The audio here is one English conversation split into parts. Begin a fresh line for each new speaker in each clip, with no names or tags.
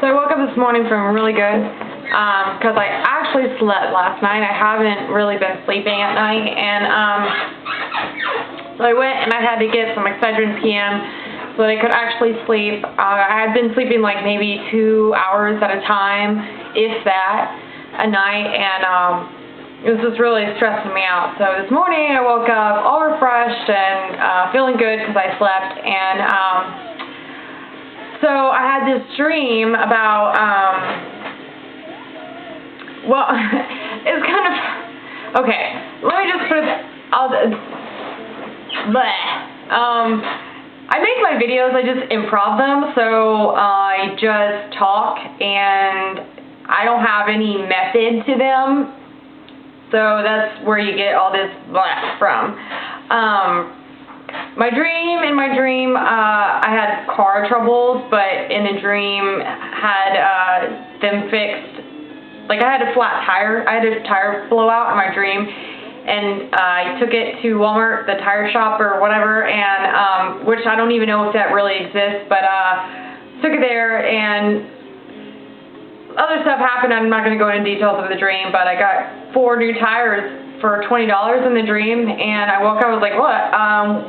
So I woke up this morning feeling really good because I actually slept last night. I haven't really been sleeping at night, and so I went and I had to get some Excedrin PM so that I could actually sleep. I had been sleeping like maybe 2 hours at a time, if that, a night, and it was just really stressing me out. So this morning I woke up all refreshed and feeling good because I slept, and so I had this dream about, well, it's kind of, okay, let me just put it, I make my videos, I just improv them, so I just talk, and I don't have any method to them, so that's where you get all this blah from. In my dream, I had car troubles, but in the dream had them fixed. Like I had a flat tire. I had a tire blowout in my dream, and I took it to Walmart, the tire shop or whatever, and which I don't even know if that really exists, but took it there, and other stuff happened. I'm not going to go into details of the dream, but I got 4 new tires for $20 in the dream, and I woke up, I was like, what?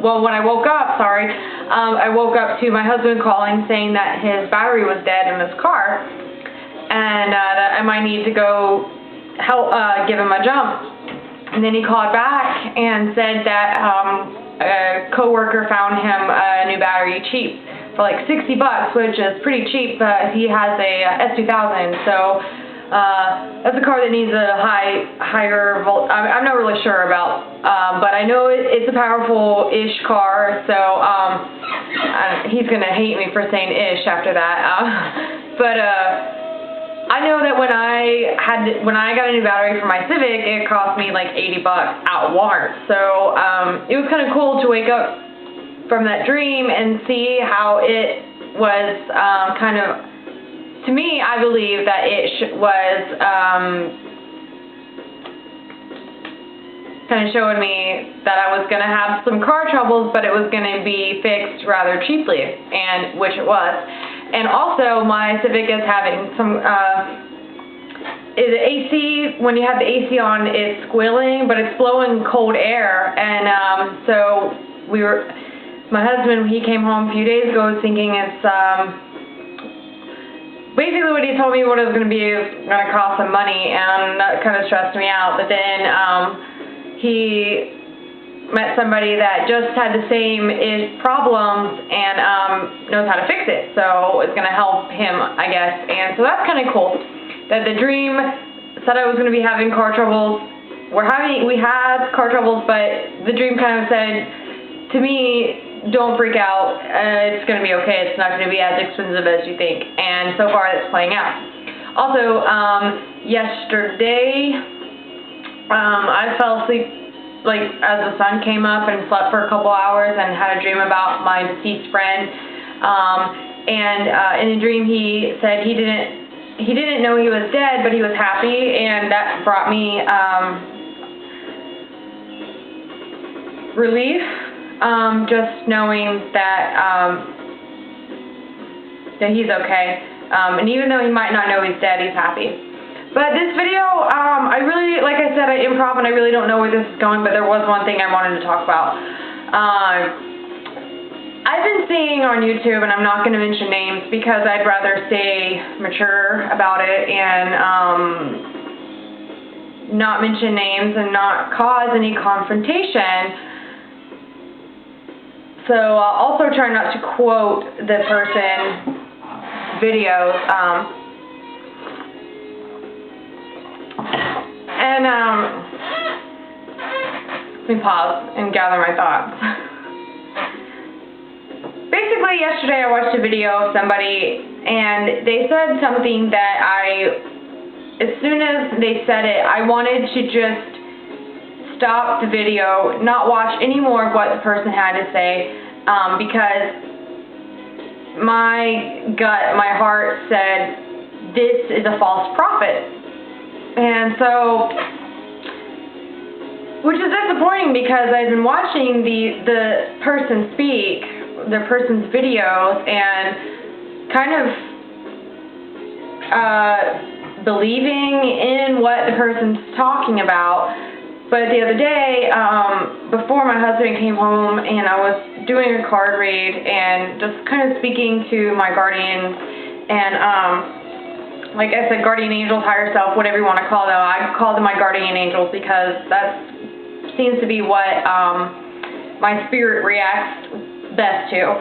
Well, when I woke up, I woke up to my husband calling saying that his battery was dead in his car, and that I might need to go help give him a jump. And then he called back and said that a coworker found him a new battery cheap for like $60, which is pretty cheap, but he has a S2000, so that's a car that needs a higher volt. I'm not really sure about, but I know it's a powerful-ish car, so he's gonna hate me for saying ish after that. But I know that when I got a new battery for my Civic, it cost me like $80 at Walmart. So it was kind of cool to wake up from that dream and see how it was kind of. To me, I believe that it was kind of showing me that I was going to have some car troubles, but it was going to be fixed rather cheaply, and which it was. And also, my Civic is having some, the AC, when you have the AC on, it's squealing, but it's blowing cold air, and so my husband, he came home a few days ago thinking it's, basically what he told me what it was going to be is going to cost some money, and that kind of stressed me out. But then he met somebody that just had the same problems and knows how to fix it, so it's going to help him, I guess. And so that's kind of cool that the dream said I was going to be having car troubles. We had car troubles, but the dream kind of said to me, don't freak out, it's going to be okay, it's not going to be as expensive as you think, and so far that's playing out. Also, yesterday, I fell asleep, like, as the sun came up, and slept for a couple hours, and had a dream about my deceased friend, and in the dream he said he didn't know he was dead, but he was happy, and that brought me, relief. Just knowing that that he's okay, and even though he might not know he's dead, he's happy. But this video, I really, like I said, I improv, and I really don't know where this is going, but there was one thing I wanted to talk about. I've been seeing on YouTube, and I'm not going to mention names because I'd rather stay mature about it and not mention names and not cause any confrontation. So I'll also try not to quote the person's videos. Let me pause and gather my thoughts. Basically, yesterday I watched a video of somebody, and they said something that as soon as they said it, I wanted to just stop the video, not watch any more of what the person had to say, because my gut, my heart said, this is a false prophet. And so, which is disappointing because I've been watching the person speak, the person's videos, and kind of believing in what the person's talking about. But the other day, before my husband came home, and I was doing a card read and just kind of speaking to my guardians, and like I said, guardian angels, higher self, whatever you want to call them. I call them my guardian angels because that seems to be what my spirit reacts best to.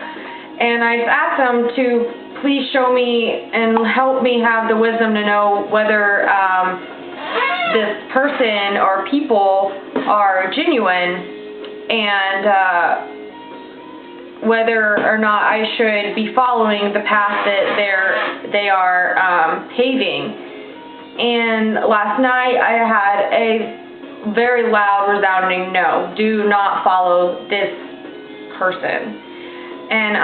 And I asked them to please show me and help me have the wisdom to know whether this person or people are genuine, and whether or not I should be following the path that they are paving. And last night I had a very loud, resounding no. Do not follow this person. And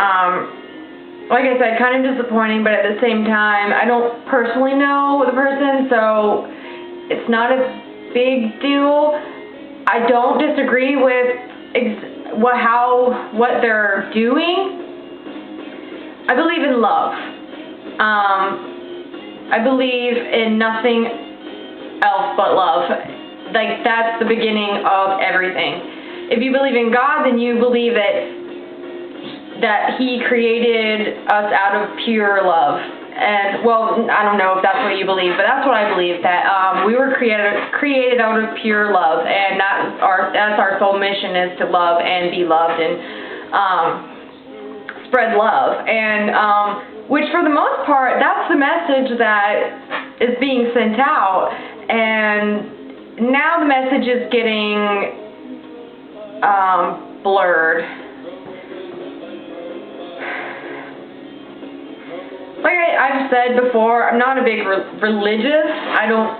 like I said, kind of disappointing, but at the same time, I don't personally know the person, so it's not a big deal. I don't disagree with what they're doing. I believe in love. I believe in nothing else but love. Like, that's the beginning of everything. If you believe in God, then you believe that He created us out of pure love. And, well, I don't know if that's what you believe, but that's what I believe, that we were created out of pure love, and that's our sole mission, is to love and be loved and spread love. And which, for the most part, that's the message that is being sent out. And now the message is getting blurred. Like I've said before, I'm not a big religious. I don't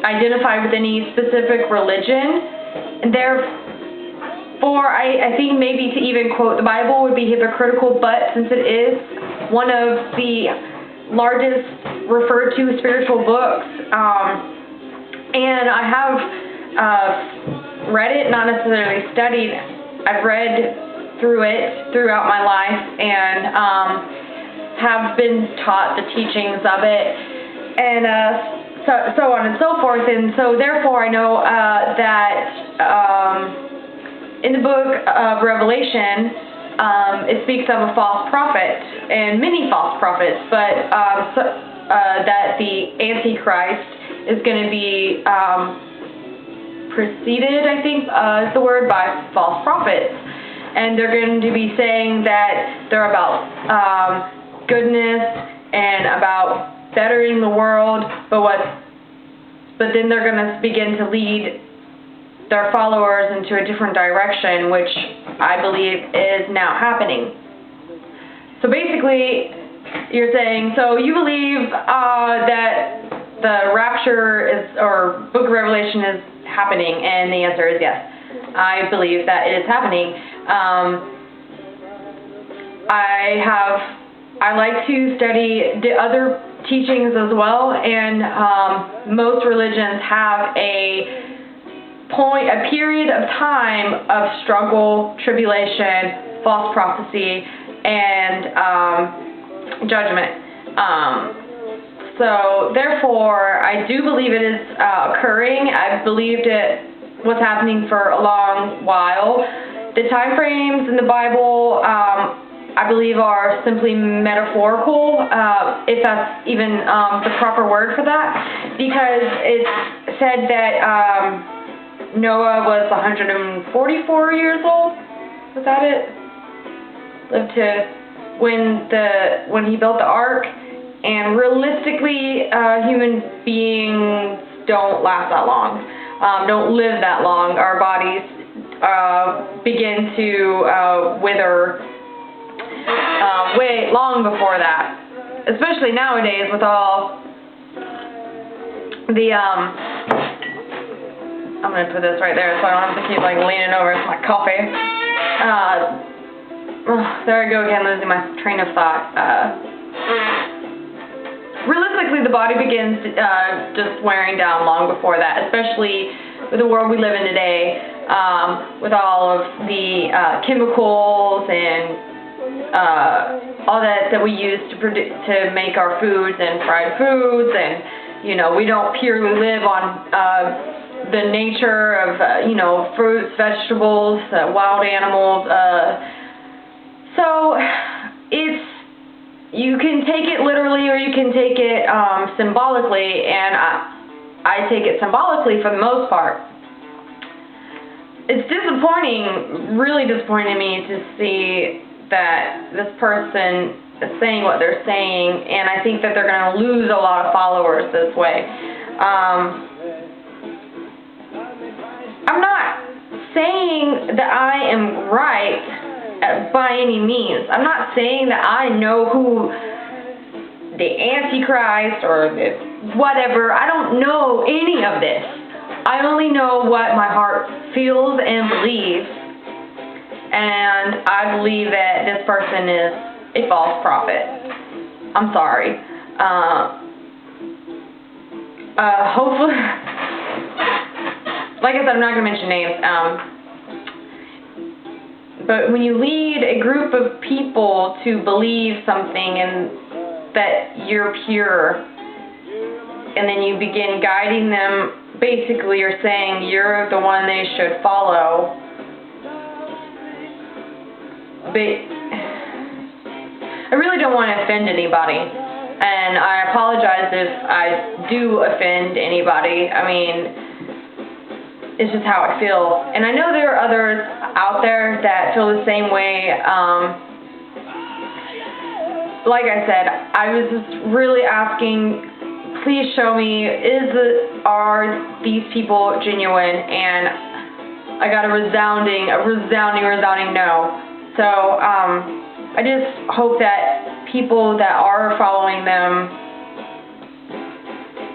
identify with any specific religion, and therefore I think maybe to even quote the Bible would be hypocritical, but since it is one of the largest referred to spiritual books, and I have read it, not necessarily studied. I've read through it throughout my life, and have been taught the teachings of it, and so on and so forth. And so therefore I know that in the book of Revelation, it speaks of a false prophet and many false prophets, but that the Antichrist is going to be preceded, I think is the word, by false prophets. And they're going to be saying that they're about goodness and about bettering the world, but then they're going to begin to lead their followers into a different direction, which I believe is now happening. So basically, you're saying, so you believe that the rapture or Book of Revelation is happening, and the answer is yes. I believe that it is happening. I like to study the other teachings as well, and most religions have a period of time of struggle, tribulation, false prophecy, and judgment. So therefore, I do believe it is occurring. I've believed it was happening for a long while. The time frames in the Bible, I believe, are simply metaphorical, if that's even the proper word for that, because it's said that Noah was 144 years old. Was that it? Lived to when he built the ark. And realistically, human beings don't last that long, don't live that long. Our bodies begin to wither way long before that, especially nowadays with all the I'm gonna put this right there so I don't have to keep like leaning over to my coffee. There I go again, losing my train of thought. Realistically, the body begins just wearing down long before that, especially with the world we live in today, with all of the chemicals and all that we use to make our foods and fried foods, and you know, we don't purely live on the nature of you know, fruits, vegetables, wild animals. So it's, you can take it literally or you can take it symbolically, and I take it symbolically for the most part. It's disappointing, really disappointing to me to see that this person is saying what they're saying, and I think that they're going to lose a lot of followers this way. I'm not saying that I am right by any means. I'm not saying that I know who the Antichrist or the whatever. I don't know any of this. I only know what my heart feels and believes, and I believe that this person is a false prophet. I'm sorry. Hopefully, like I said, I'm not going to mention names, but when you lead a group of people to believe something and that you're pure, and then you begin guiding them, basically you're saying you're the one they should follow. But I really don't want to offend anybody, and I apologize if I do offend anybody. I mean, it's just how I feel, and I know there are others out there that feel the same way. Like I said, I was just really asking, please show me, are these people genuine? And I got a resounding no. So I just hope that people that are following them,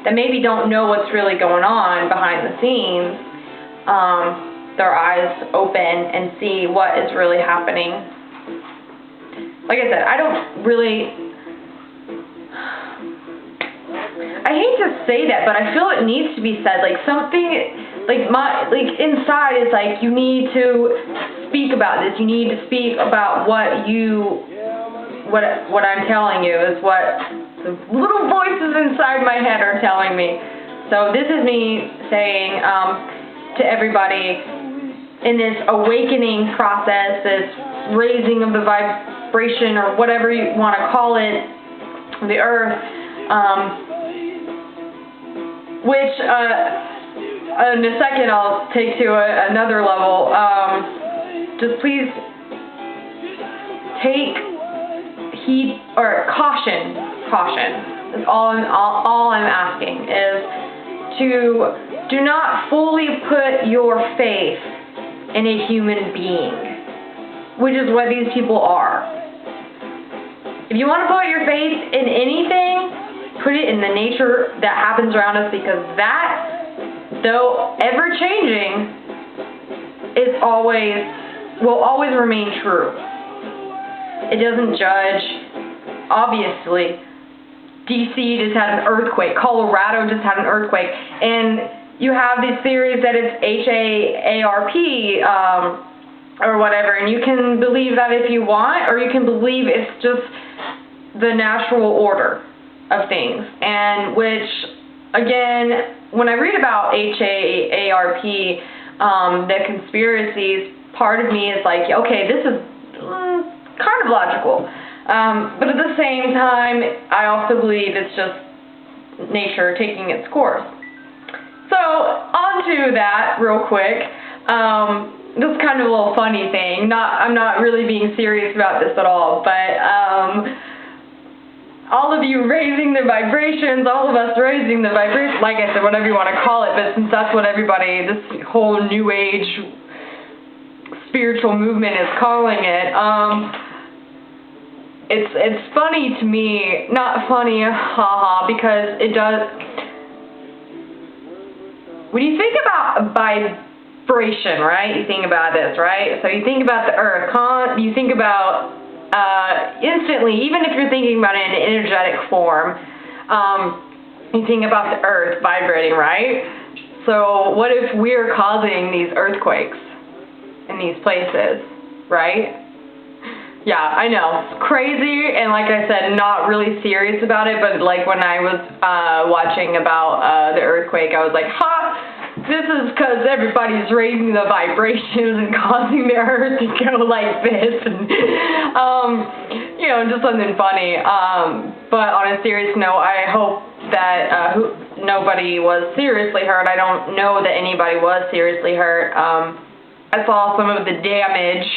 that maybe don't know what's really going on behind the scenes, their eyes open and see what is really happening. Like I said, I don't really, I hate to say that, but I feel it needs to be said. Like something, like inside is like, you need to speak about this. You need to speak about what I'm telling you is what the little voices inside my head are telling me. So this is me saying to everybody in this awakening process, this raising of the vibration, or whatever you want to call it, the earth, which in a second I'll take to another level. Just please take heed, or caution. That's all I'm asking, is to do not fully put your faith in a human being, which is what these people are. If you want to put your faith in anything, put it in the nature that happens around us, because that, though ever changing, will always remain true. It doesn't judge. Obviously, DC just had an earthquake. Colorado just had an earthquake, and you have these theories that it's HAARP or whatever, and you can believe that if you want, or you can believe it's just the natural order of things. And which, again, when I read about HAARP, the conspiracies, part of me is like, okay, this is kind of logical. But at the same time, I also believe it's just nature taking its course. So, on to that real quick. This is kind of a little funny thing. I'm not really being serious about this at all, but all of you raising the vibrations, all of us raising the vibrations, like I said, whatever you want to call it, but since that's what everybody, this whole new age spiritual movement is calling it, it's funny to me, not funny, haha, because it does. When you think about vibration, right? You think about this, right? So you think about the earth, you think about instantly, even if you're thinking about it in an energetic form, you think about the earth vibrating, right? So what if we're causing these earthquakes in these places, right? Yeah, I know. Crazy, and like I said, not really serious about it, but like when I was watching about the earthquake, I was like, ha! This is because everybody's raising the vibrations and causing the earth to go like this, and you know, just something funny. But on a serious note, I hope that nobody was seriously hurt. I don't know that anybody was seriously hurt. I saw some of the damage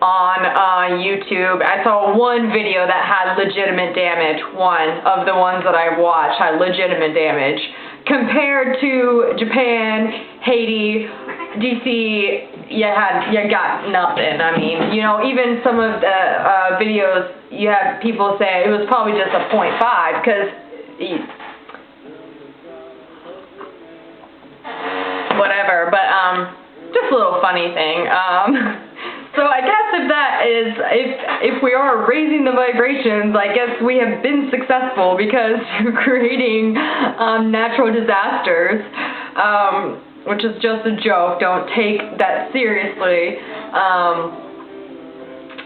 on YouTube. I saw one video that had legitimate damage. One of the ones that I watched had legitimate damage. Compared to Japan, Haiti, DC, you got nothing. I mean, you know, even some of the videos, you had people say it was probably just a 0.5 because whatever, but just a little funny thing. So I guess if we are raising the vibrations, I guess we have been successful because you're creating natural disasters, which is just a joke. Don't take that seriously.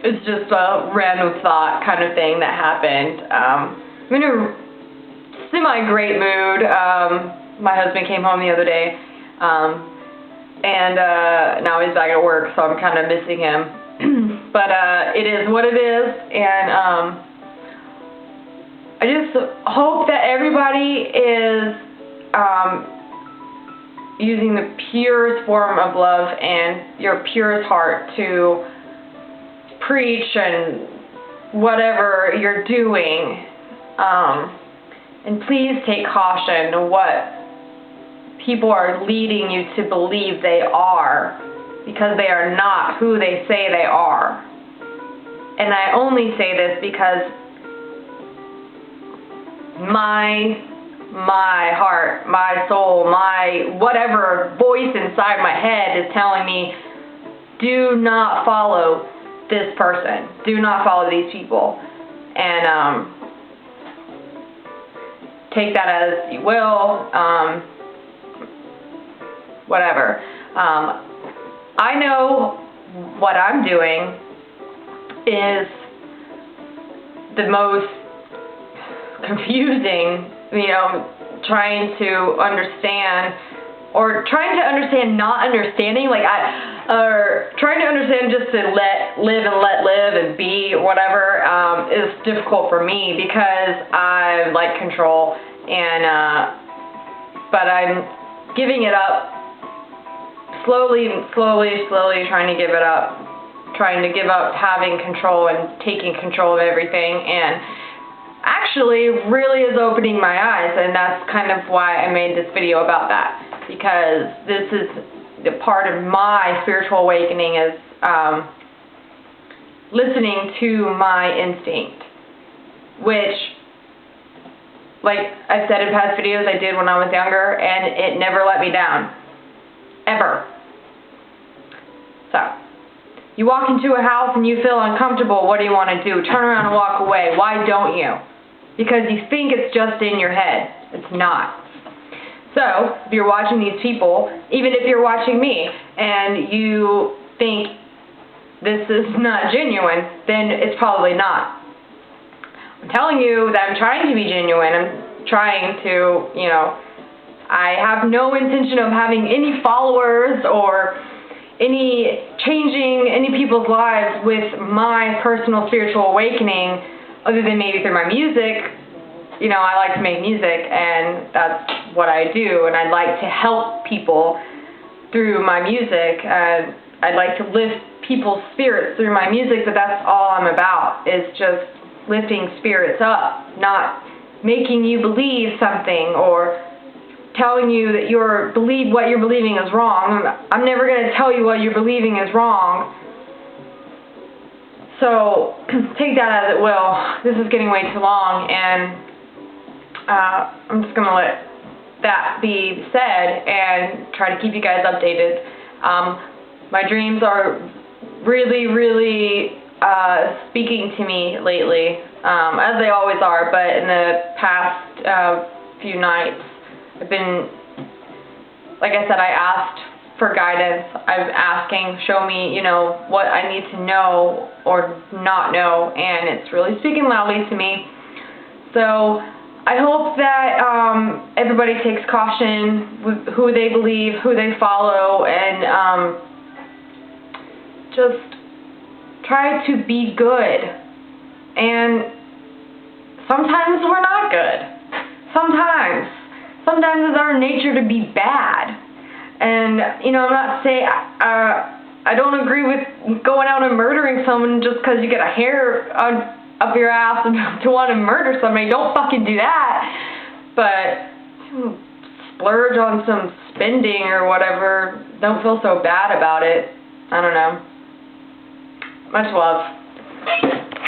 It's just a random thought kind of thing that happened. I'm in a semi-great mood. My husband came home the other day. And now he's back at work, so I'm kind of missing him. But it is what it is, and I just hope that everybody is using the purest form of love and your purest heart to preach and whatever you're doing. And please take caution to what people are leading you to believe they are, because they are not who they say they are. And I only say this because my heart, my soul, my whatever voice inside my head is telling me, do not follow this person. Do not follow these people. And take that as you will. Whatever. I know what I'm doing is the most confusing, you know, trying to understand not understanding, like or trying to understand just to let live and be whatever is difficult for me because I like control, and but I'm giving it up. Slowly trying to give it up. Trying to give up having control and taking control of everything, and actually really is opening my eyes, and that's kind of why I made this video about that, because this is the part of my spiritual awakening is listening to my instinct, which, like I've said in past videos, I did when I was younger, and it never let me down. Ever. So, you walk into a house and you feel uncomfortable, what do you want to do? Turn around and walk away. Why don't you? Because you think it's just in your head. It's not. So, if you're watching these people, even if you're watching me, and you think this is not genuine, then it's probably not. I'm telling you that I'm trying to be genuine. I'm trying to, you know, I have no intention of having any followers or changing any people's lives with my personal spiritual awakening, other than maybe through my music. You know, I like to make music, and that's what I do, and I'd like to help people through my music, and I'd like to lift people's spirits through my music, but that's all I'm about, is just lifting spirits up, not making you believe something or telling you that what you're believing is wrong. I'm never going to tell you what you're believing is wrong. So take that as it will. This is getting way too long, and I'm just going to let that be said and try to keep you guys updated. My dreams are really speaking to me lately, as they always are, but in the past few nights I've been, like I said, I asked for guidance. I'm asking, show me, you know, what I need to know or not know, and it's really speaking loudly to me. So I hope that everybody takes caution with who they believe, who they follow, and just try to be good. And sometimes we're not good. Sometimes it's our nature to be bad. And, you know, I'm not saying, I don't agree with going out and murdering someone just because you get a hair up your ass to want to murder somebody. Don't fucking do that. But splurge on some spending or whatever. Don't feel so bad about it. I don't know. Much love.